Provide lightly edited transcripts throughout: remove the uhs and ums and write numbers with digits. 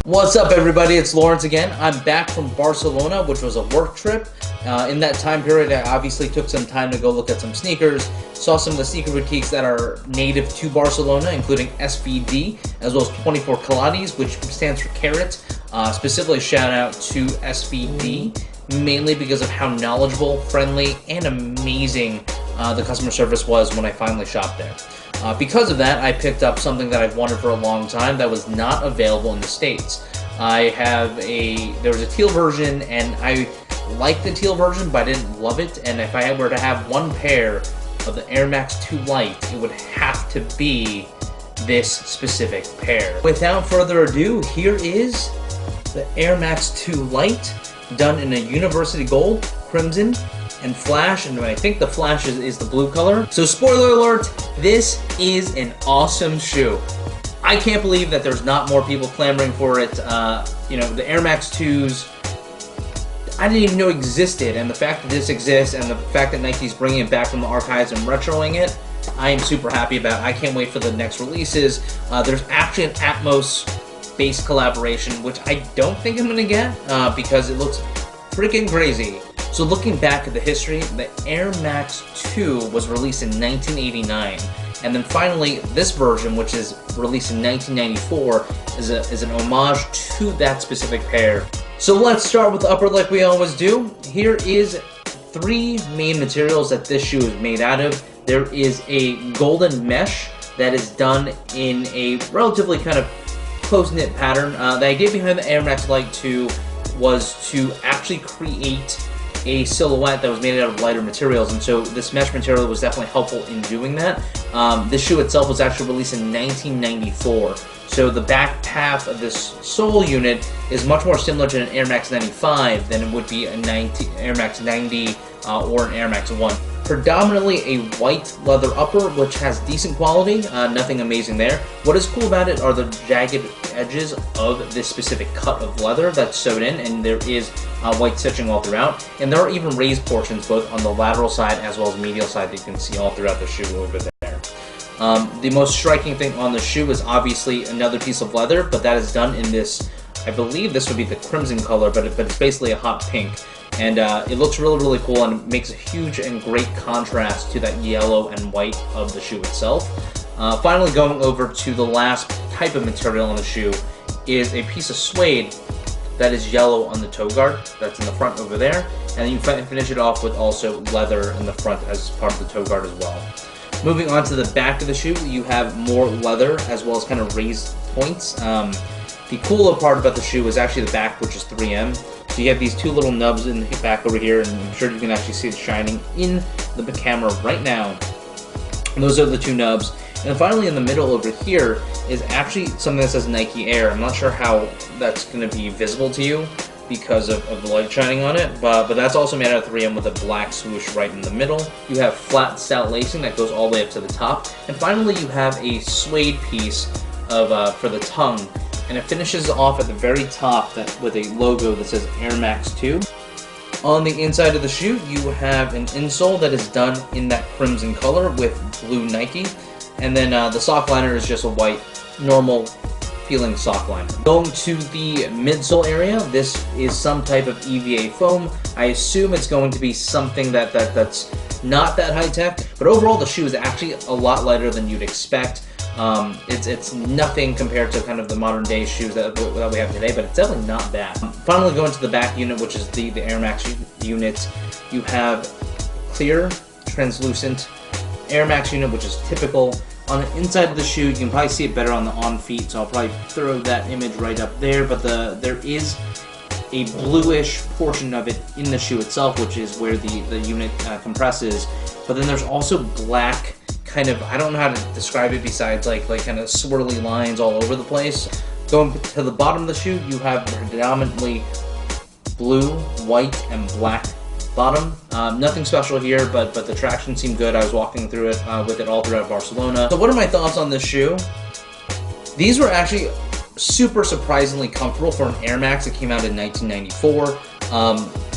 What's up, everybody? It's Lawrence again. I'm back from Barcelona, which was a work trip. In that time period, I obviously took some time to go look at some sneakers, saw some of the sneaker boutiques that are native to Barcelona, including SVD, as well as 24 Calates, which stands for Carat. Specifically, shout out to SVD, mainly because of how knowledgeable, friendly, and amazing the customer service was when I finally shopped there. Because of that, I picked up something that I've wanted for a long time that was not available in the States. There was a teal version, and I liked the teal version, but I didn't love it. And if I were to have one pair of the Air Max2 Light, it would have to be this specific pair. Without further ado, here is the Air Max2 Light, done in a University Gold, Crimson, and Flash, and I think the Flash is the blue color. So spoiler alert, this is an awesome shoe. I can't believe that there's not more people clamoring for it. You know, the Air Max 2s, I didn't even know existed, and the fact that this exists and the fact that Nike's bringing it back from the archives and retroing it, I am super happy about. I can't wait for the next releases. There's actually an Atmos-based collaboration, which I don't think I'm going to get because it looks freaking crazy. So looking back at the history, the Air Max 2 was released in 1989, and then finally this version, which is released in 1994, is an homage to that specific pair. So let's start with the upper like we always do. Here is three main materials that this shoe is made out of. There is a golden mesh that is done in a relatively kind of close-knit pattern. The idea behind the Air Max Light 2 was to actually create a silhouette that was made out of lighter materials, and so this mesh material was definitely helpful in doing that. This shoe itself was actually released in 1994, so the back half of this sole unit is much more similar to an Air Max 95 than it would be a Air Max 90 or an Air Max 1. Predominantly a white leather upper, which has decent quality, nothing amazing there. What is cool about it are the jagged edges of this specific cut of leather that's sewed in, and there is white stitching all throughout. And there are even raised portions both on the lateral side as well as medial side that you can see all throughout the shoe over there. The most striking thing on the shoe is obviously another piece of leather, but that is done in this, I believe this would be the crimson color, but it's basically a hot pink. And it looks really, really cool, and it makes a huge and great contrast to that yellow and white of the shoe itself. Finally, going over to the last type of material on the shoe is a piece of suede that is yellow on the toe guard. That's in the front over there. And you finish it off with also leather in the front as part of the toe guard as well. Moving on to the back of the shoe, you have more leather as well as kind of raised points. The cooler part about the shoe is actually the back, which is 3M. So you have these two little nubs in the back over here, and I'm sure you can actually see it shining in the camera right now. And those are the two nubs. And then finally in the middle over here is actually something that says Nike Air. I'm not sure how that's going to be visible to you because of the light shining on it, but that's also made out of 3M with a black swoosh right in the middle. You have flat stout lacing that goes all the way up to the top. And finally you have a suede piece of for the tongue. And it finishes off at the very top with a logo that says Air Max 2. On the inside of the shoe, you have an insole that is done in that crimson color with blue Nike. And then the sock liner is just a white, normal feeling sock liner. Going to the midsole area, this is some type of EVA foam. I assume it's going to be something that's not that high tech, but overall the shoe is actually a lot lighter than you'd expect. It's nothing compared to kind of the modern day shoes that we have today, but it's definitely not bad. Finally, going to the back unit, which is the Air Max unit, you have clear, translucent Air Max unit, which is typical. On the inside of the shoe, you can probably see it better on the on feet, so I'll probably throw that image right up there, but there is a bluish portion of it in the shoe itself, which is where the unit compresses, but then there's also black kind of, I don't know how to describe it besides like kind of swirly lines all over the place. Going to the bottom of the shoe, you have predominantly blue, white, and black bottom. Nothing special here, but the traction seemed good. I was walking through it with it all throughout Barcelona. So what are my thoughts on this shoe? These were actually super surprisingly comfortable for an Air Max that came out in 1994.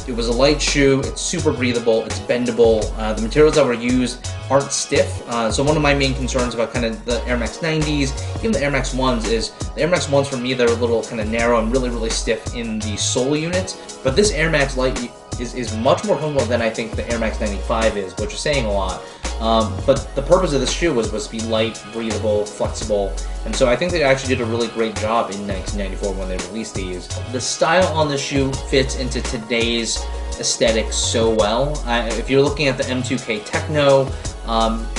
It was a light shoe, it's super breathable, it's bendable. The materials that were used aren't stiff. So one of my main concerns about kind of the Air Max 90s, even the Air Max 1s, is the Air Max 1s for me, they're a little kind of narrow and really stiff in the sole units. But this Air Max Light is much more comfortable than I think the Air Max 95 is, which is saying a lot. But the purpose of this shoe was to be light, breathable, flexible, and so I think they actually did a really great job in 1994 when they released these. The style on the shoe fits into today's aesthetic so well. If you're looking at the M2K Techno,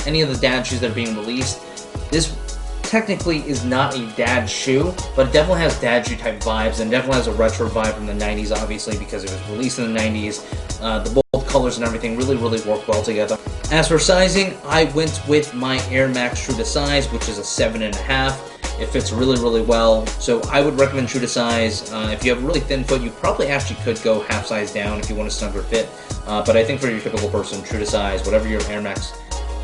any of the dad shoes that are being released, this technically is not a dad shoe, but it definitely has dad shoe type vibes, and definitely has a retro vibe from the 90s, obviously, because it was released in the 90s. The bold colors and everything really work well together. As for sizing, I went with my Air Max true to size, which is a 7.5. It fits really well, so I would recommend true to size. If you have a really thin foot, you probably actually could go half size down if you want a snugger fit, but I think for your typical person, true to size, whatever your Air Max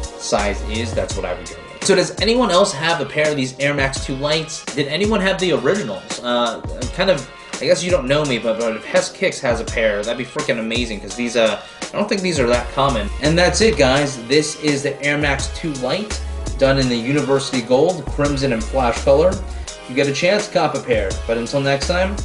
size is, that's what I would go with. So does anyone else have a pair of these Air Max 2 Lights? Did anyone have the originals? I guess you don't know me, but if Hess Kicks has a pair, that'd be freaking amazing, because these, I don't think these are that common. And that's it, guys. This is the Air Max 2 Light, done in the University Gold, Crimson, and Flash color. If you get a chance, cop a pair. But until next time,